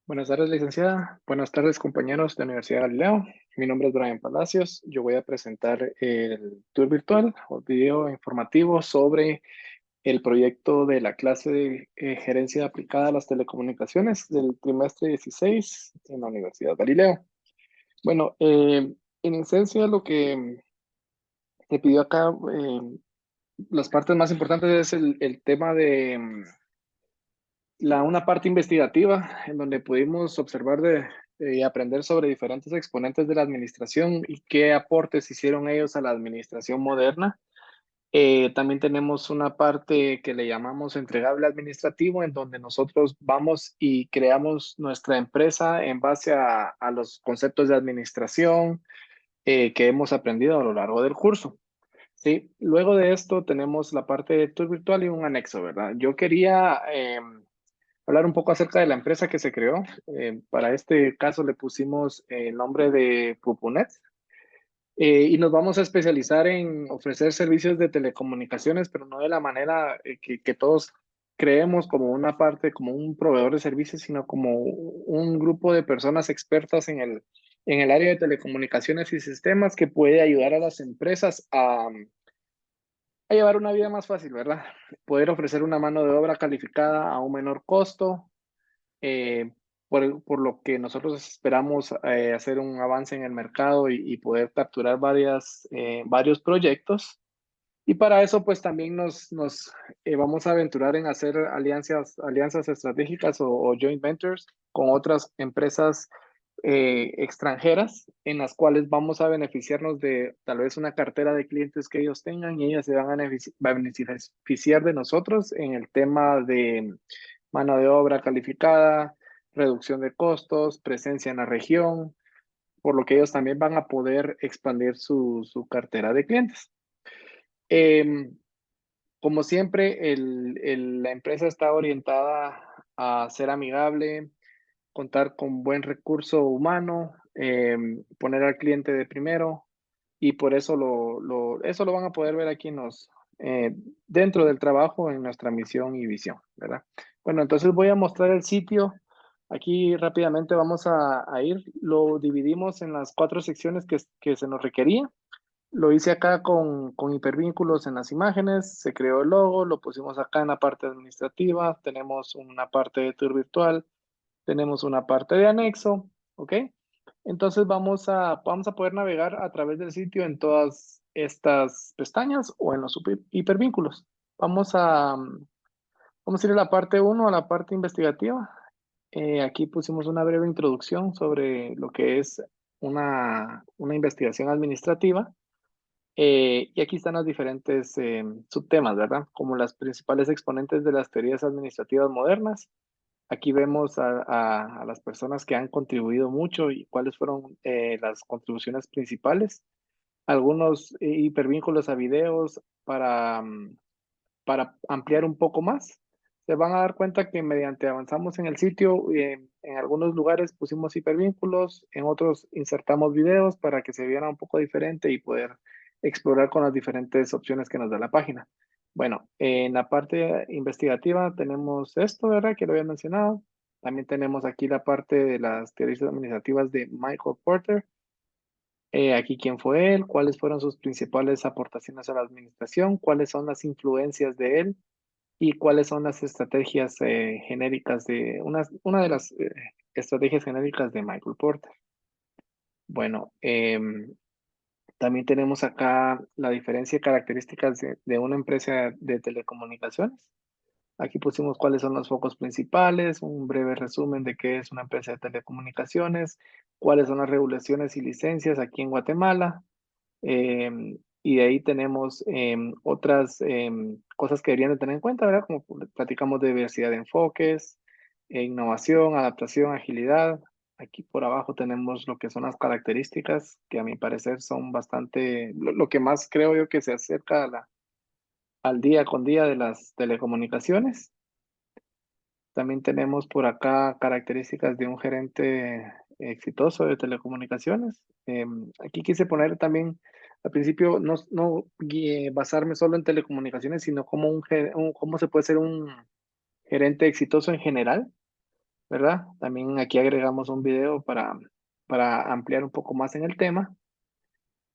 Buenas tardes, licenciada. Buenas tardes, compañeros de Universidad Galileo. Mi nombre es Brian Palacios. Yo voy a presentar el tour virtual o video informativo sobre el proyecto de la clase de gerencia aplicada a las telecomunicaciones del trimestre 16 en la Universidad Galileo. Bueno, en esencia lo que te pidió acá, las partes más importantes es el tema de una parte investigativa en donde pudimos observar y aprender sobre diferentes exponentes de la administración y qué aportes hicieron ellos a la administración moderna. También tenemos una parte que le llamamos entregable administrativo, en donde nosotros vamos y creamos nuestra empresa en base a los conceptos de administración que hemos aprendido a lo largo del curso. Sí, luego de esto tenemos la parte de tour virtual y un anexo, ¿verdad? Yo quería hablar un poco acerca de la empresa que se creó. Para este caso le pusimos el nombre de Pupunet y nos vamos a especializar en ofrecer servicios de telecomunicaciones, pero no de la manera que todos creemos como una parte, como un proveedor de servicios, sino como un grupo de personas expertas en el área de telecomunicaciones y sistemas que puede ayudar a las empresas a llevar una vida más fácil, ¿verdad? Poder ofrecer una mano de obra calificada a un menor costo, eh, por lo que nosotros esperamos hacer un avance en el mercado y poder capturar varios proyectos. Y para eso, pues también nos vamos a aventurar en hacer alianzas estratégicas o joint ventures con otras empresas extranjeras en las cuales vamos a beneficiarnos de tal vez una cartera de clientes que ellos tengan y ellas se van a beneficiar de nosotros en el tema de mano de obra calificada, reducción de costos, presencia en la región, por lo que ellos también van a poder expandir su cartera de clientes. Eh, Como siempre, la empresa está orientada a ser amigable, contar con buen recurso humano, poner al cliente de primero y por eso eso lo van a poder ver aquí eh, dentro del trabajo en nuestra misión y visión, ¿verdad? Bueno, entonces voy a mostrar el sitio. Aquí rápidamente vamos a ir. Lo dividimos en las cuatro secciones que se nos requería. Lo hice acá con hipervínculos en las imágenes, se creó el logo, lo pusimos acá en la parte administrativa, tenemos una parte de tour virtual, tenemos una parte de anexo, ¿ok? Entonces vamos a poder navegar a través del sitio en todas estas pestañas o en los hipervínculos. Vamos a ir a la parte uno, a la parte investigativa. Aquí pusimos una breve introducción sobre lo que es una investigación administrativa. Y aquí están los diferentes subtemas, ¿verdad? Como las principales exponentes de las teorías administrativas modernas. Aquí vemos a las personas que han contribuido mucho y cuáles fueron las contribuciones principales. Algunos hipervínculos a videos para ampliar un poco más. Se van a dar cuenta que mediante avanzamos en el sitio, en algunos lugares pusimos hipervínculos, en otros insertamos videos para que se viera un poco diferente y poder explorar con las diferentes opciones que nos da la página. Bueno, en la parte investigativa tenemos esto, ¿verdad? Que lo había mencionado. También tenemos aquí la parte de las teorías administrativas de Michael Porter. Aquí quién fue él, cuáles fueron sus principales aportaciones a la administración, cuáles son las influencias de él y cuáles son las estrategias genéricas una de las estrategias genéricas de Michael Porter. Bueno, también tenemos acá la diferencia de características de una empresa de telecomunicaciones. Aquí pusimos cuáles son los focos principales, un breve resumen de qué es una empresa de telecomunicaciones, cuáles son las regulaciones y licencias aquí en Guatemala. Y de ahí tenemos otras cosas que deberían de tener en cuenta, ¿verdad? Como platicamos de diversidad de enfoques, innovación, adaptación, agilidad. Aquí por abajo tenemos lo que son las características, que a mi parecer son bastante, lo que más creo yo que se acerca al día con día de las telecomunicaciones. También tenemos por acá características de un gerente exitoso de telecomunicaciones. Aquí quise poner también, al principio, no basarme solo en telecomunicaciones, sino como cómo se puede ser un gerente exitoso en general, ¿verdad? También aquí agregamos un video para ampliar un poco más en el tema.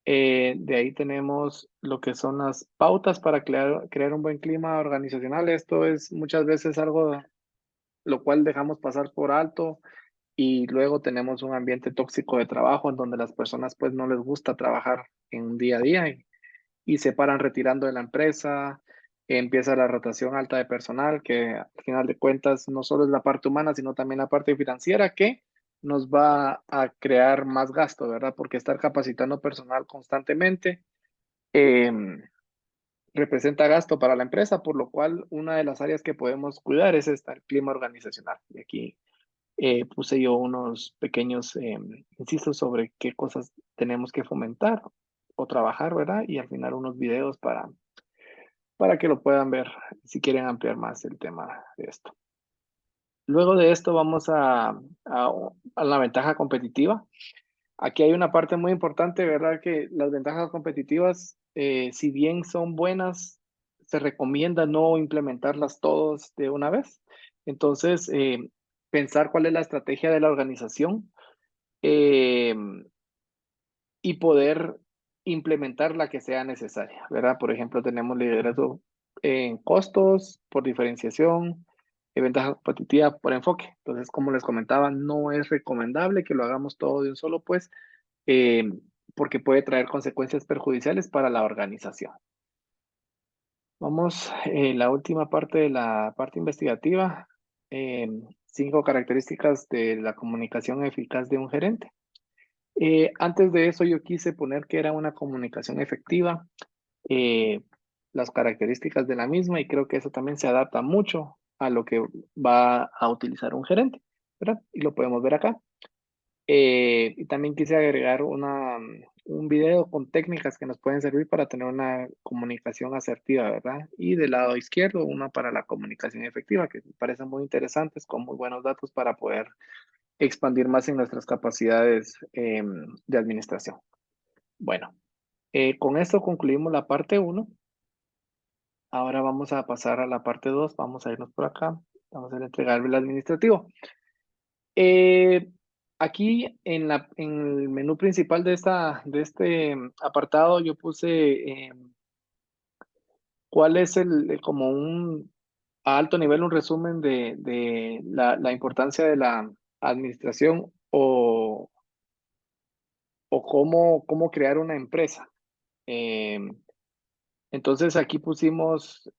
De ahí tenemos lo que son las pautas para crear un buen clima organizacional. Esto es muchas veces algo lo cual dejamos pasar por alto y luego tenemos un ambiente tóxico de trabajo en donde las personas pues no les gusta trabajar en un día a día y se paran retirando de la empresa. Empieza la rotación alta de personal, que al final de cuentas no solo es la parte humana, sino también la parte financiera que nos va a crear más gasto, ¿verdad? Porque estar capacitando personal constantemente eh, representa gasto para la empresa, por lo cual una de las áreas que podemos cuidar es el clima organizacional. Y aquí puse yo unos pequeños incisos sobre qué cosas tenemos que fomentar o trabajar, ¿verdad? Y al final unos videos para que lo puedan ver si quieren ampliar más el tema de esto. Luego de esto vamos a la ventaja competitiva. Aquí hay una parte muy importante, ¿verdad? Que las ventajas competitivas, si bien son buenas, se recomienda no implementarlas todos de una vez. Entonces, pensar cuál es la estrategia de la organización eh, y poder implementar la que sea necesaria, ¿verdad? Por ejemplo, tenemos liderazgo en costos por diferenciación, ventaja competitiva por enfoque. Entonces, como les comentaba, no es recomendable que lo hagamos todo de un solo, pues, eh, porque puede traer consecuencias perjudiciales para la organización. Vamos, la última parte de la parte investigativa, 5 características de la comunicación eficaz de un gerente. Antes de eso yo quise poner que era una comunicación efectiva, eh, las características de la misma y creo que eso también se adapta mucho a lo que va a utilizar un gerente, ¿verdad? Y lo podemos ver acá. Y también quise agregar un video con técnicas que nos pueden servir para tener una comunicación asertiva, ¿verdad? Y del lado izquierdo, una para la comunicación efectiva, que me parecen muy interesantes, con muy buenos datos para poder expandir más en nuestras capacidades de administración. Bueno, con esto concluimos la parte uno. Ahora vamos a pasar a la parte 2. Vamos a irnos por acá. Vamos a entregar el administrativo. Eh, Aquí en el menú principal de este apartado yo puse cuál es como a alto nivel un resumen de la importancia de la administración o cómo crear una empresa. Eh, entonces aquí pusimos,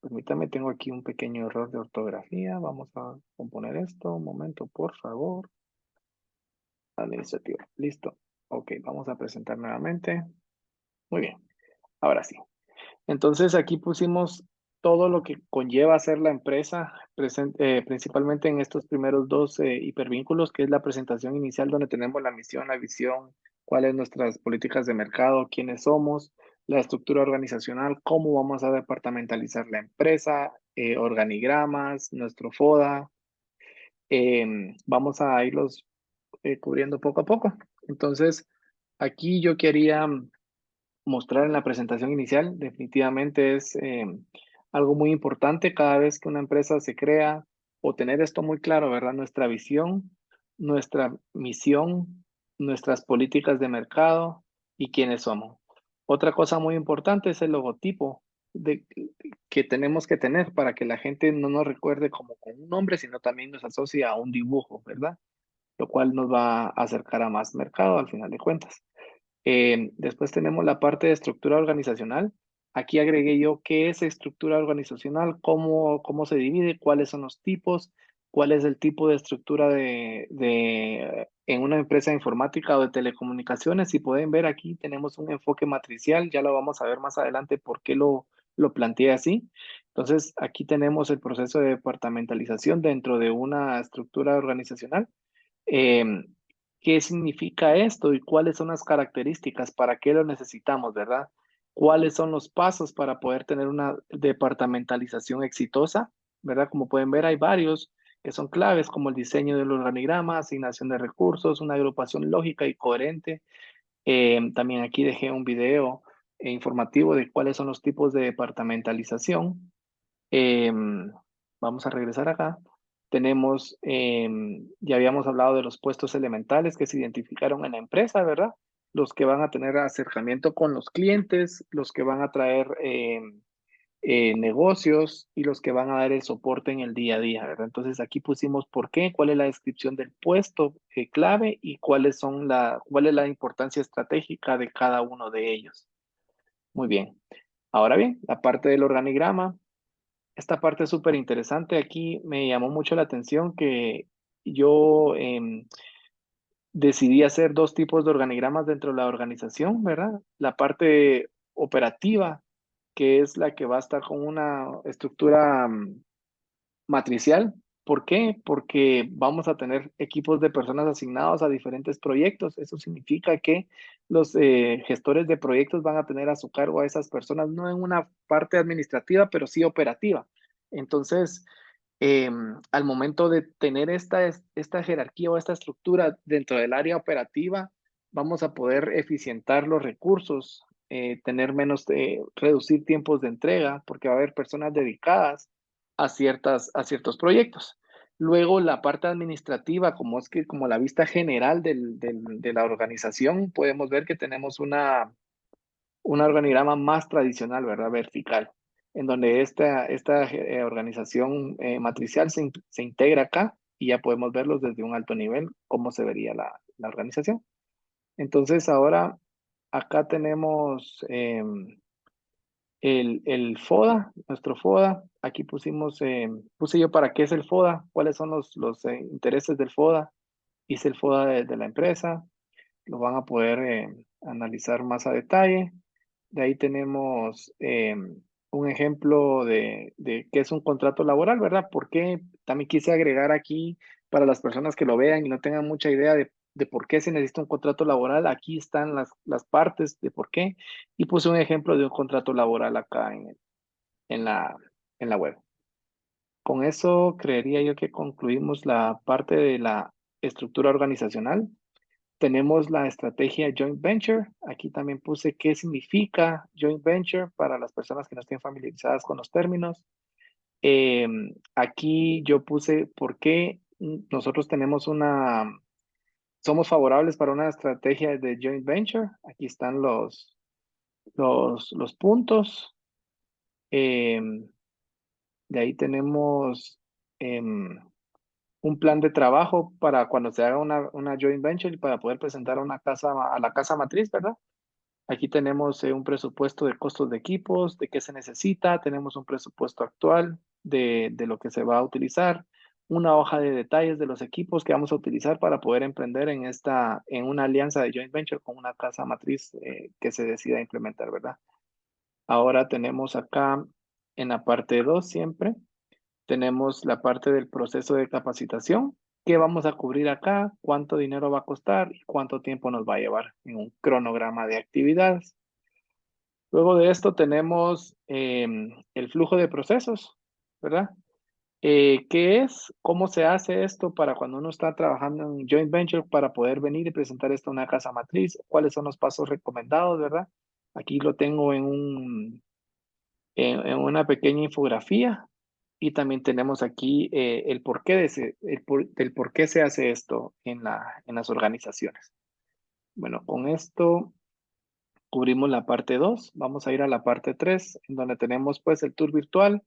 permítame, tengo aquí un pequeño error de ortografía. Vamos a componer esto. Un momento, por favor. Administrativo. Listo. Ok, vamos a presentar nuevamente. Muy bien. Ahora sí. Entonces aquí pusimos todo lo que conlleva ser la empresa, principalmente en estos primeros dos hipervínculos, que es la presentación inicial donde tenemos la misión, la visión, cuáles nuestras políticas de mercado, quiénes somos, la estructura organizacional, cómo vamos a departamentalizar la empresa, organigramas, nuestro FODA. Vamos a irlos cubriendo poco a poco. Entonces, aquí yo quería mostrar en la presentación inicial, definitivamente es algo muy importante cada vez que una empresa se crea o tener esto muy claro, ¿verdad? Nuestra visión, nuestra misión, nuestras políticas de mercado y quiénes somos. Otra cosa muy importante es el logotipo que tenemos que tener para que la gente no nos recuerde como con un nombre, sino también nos asocie a un dibujo, ¿verdad? Lo cual nos va a acercar a más mercado al final de cuentas. Después tenemos la parte de estructura organizacional. Aquí agregué yo qué es estructura organizacional, cómo se divide, cuáles son los tipos, cuál es el tipo de estructura en una empresa informática o de telecomunicaciones. Si pueden ver aquí tenemos un enfoque matricial, ya lo vamos a ver más adelante por qué lo planteé así. Entonces aquí tenemos el proceso de departamentalización dentro de una estructura organizacional. Em, ¿Qué significa esto y cuáles son las características? ¿Para qué lo necesitamos, verdad? ¿Cuáles son los pasos para poder tener una departamentalización exitosa? ¿Verdad? Como pueden ver, hay varios que son claves, como el diseño del organigrama, asignación de recursos, una agrupación lógica y coherente. También aquí dejé un video informativo de cuáles son los tipos de departamentalización. Em, Vamos a regresar acá. Tenemos, ya habíamos hablado de los puestos elementales que se identificaron en la empresa, ¿verdad? Los que van a tener acercamiento con los clientes, los que van a traer negocios y los que van a dar el soporte en el día a día, ¿verdad? Entonces aquí pusimos por qué, cuál es la descripción del puesto clave y cuál es la importancia estratégica de cada uno de ellos. Muy bien. Ahora bien, la parte del organigrama. Esta parte es súper interesante. Aquí me llamó mucho la atención que yo decidí hacer dos tipos de organigramas dentro de la organización, ¿verdad? La parte operativa, que es la que va a estar con una estructura matricial. ¿Por qué? Porque vamos a tener equipos de personas asignados a diferentes proyectos. Eso significa que los gestores de proyectos van a tener a su cargo a esas personas, no en una parte administrativa, pero sí operativa. Entonces, al momento de tener esta jerarquía o esta estructura dentro del área operativa, vamos a poder eficientar los recursos, tener menos, reducir tiempos de entrega, porque va a haber personas dedicadas a ciertos proyectos. Luego, la parte administrativa, como la vista general de la organización, podemos ver que tenemos un organigrama más tradicional, ¿verdad? Vertical, en donde esta organización matricial se integra acá y ya podemos verlos desde un alto nivel, cómo se vería la organización. Entonces, ahora acá tenemos el FODA, nuestro FODA. Aquí puse yo para qué es el FODA, cuáles son los intereses del FODA. Hice el FODA de la empresa, lo van a poder analizar más a detalle. De ahí tenemos un ejemplo de qué es un contrato laboral, ¿verdad? Porque también quise agregar aquí para las personas que lo vean y no tengan mucha idea de por qué se necesita un contrato laboral. Aquí están las partes de por qué. Y puse un ejemplo de un contrato laboral acá en la, en la web. Con eso creería yo que concluimos la parte de la estructura organizacional. Tenemos la estrategia Joint Venture. Aquí también puse qué significa Joint Venture para las personas que no estén familiarizadas con los términos. Aquí yo puse por qué nosotros somos favorables para una estrategia de Joint Venture. Aquí están los puntos. Em, de ahí tenemos un plan de trabajo para cuando se haga una Joint Venture y para poder presentar a la casa matriz, ¿verdad? Aquí tenemos un presupuesto de costos de equipos, de qué se necesita, tenemos un presupuesto actual de lo que se va a utilizar, una hoja de detalles de los equipos que vamos a utilizar para poder emprender en una alianza de joint venture con una casa matriz que se decida implementar, ¿verdad? Ahora tenemos acá en la parte 2 siempre, tenemos la parte del proceso de capacitación. ¿Qué vamos a cubrir acá? ¿Cuánto dinero va a costar? ¿Y cuánto tiempo nos va a llevar en un cronograma de actividades? Luego de esto tenemos el flujo de procesos, ¿verdad? ¿Qué es? ¿Cómo se hace esto para cuando uno está trabajando en joint venture para poder venir y presentar esto a una casa matriz? ¿Cuáles son los pasos recomendados, verdad? Aquí lo tengo en una pequeña infografía y también tenemos aquí el porqué del por qué se hace esto en las organizaciones. Bueno, con esto cubrimos la parte 2. Vamos a ir a la parte 3, en donde tenemos pues el tour virtual.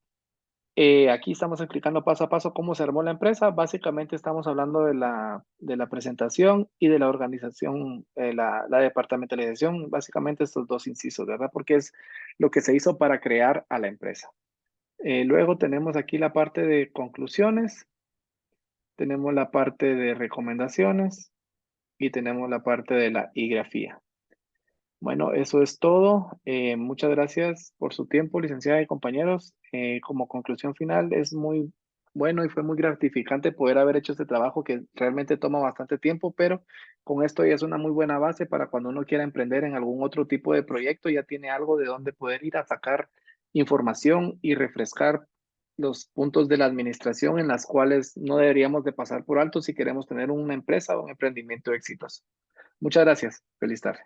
Aquí estamos explicando paso a paso cómo se armó la empresa. Básicamente estamos hablando de la presentación y de la organización, la departamentalización, básicamente estos dos incisos, ¿verdad? Porque es lo que se hizo para crear a la empresa. Luego tenemos aquí la parte de conclusiones, tenemos la parte de recomendaciones y tenemos la parte de la grafía. Bueno, eso es todo. Muchas gracias por su tiempo, licenciada y compañeros. Como conclusión final, es muy bueno y fue muy gratificante poder haber hecho este trabajo que realmente toma bastante tiempo, pero con esto ya es una muy buena base para cuando uno quiera emprender en algún otro tipo de proyecto, ya tiene algo de donde poder ir a sacar información y refrescar los puntos de la administración en las cuales no deberíamos de pasar por alto si queremos tener una empresa o un emprendimiento exitoso. Muchas gracias. Feliz tarde.